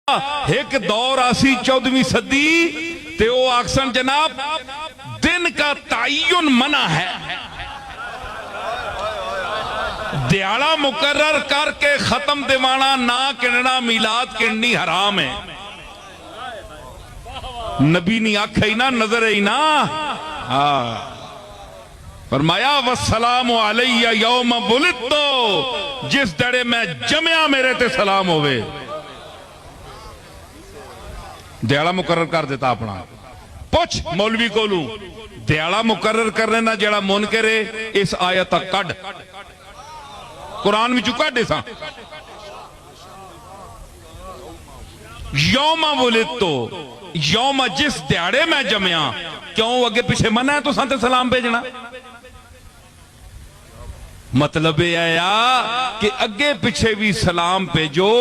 ایک دور آسی 14ویں صدی تے او آکسن جناب دن کا تعین منع ہے، دیاڑا مقرر کر کے ختم دیوانا نہ کننا میلاد کننی حرام ہے۔ نبی نہیں آکھا ہی نا، نظر ہی نا، فرمایا وَالسَّلَامُ عَلَيَّ يَوْمَ بُلِدْتُ، جس دڑے میں جمعہ میرے تے سلام ہوئے۔ دیاڑا مقرر کر دیتا اپنا، پوچھ مولوی کو لوں دیاڑا مقرر کرنے نہ جڑا منکرے اس آیت کڈ قرآن میں چکا دے ساں یوم ولدتو، یوم جس دیاڑے میں جمعہ، کیوں اگے پیچھے منع ہے تو سانتے سلام بھیجنا؟ مطلب یہ آیا کہ اگے پیچھے بھی سلام بھیجو،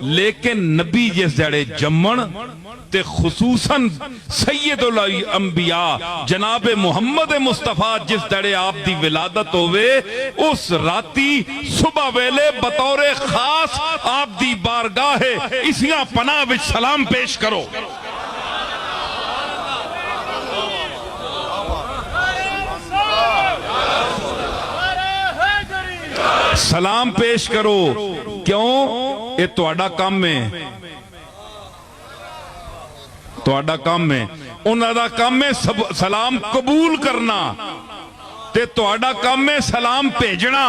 لیکن نبی جس دیاڑے جمن تے خصوصاً سید الانبیاء جناب محمد مصطفیٰ جس دڑے آپ دی ولادت ہوئے، اس راتی صبح ویلے بطور خاص آپ دی بارگاہ اسیاں پناہ وچ سلام پیش کرو۔ سلام پیش کرو، کیوں؟ یہ تہاڈا کام ہے، تہاڈا کام ہے، انہاں دا کام ہے سلام قبول کرنا تے تہاڈا کام ہے سلام بھیجنا۔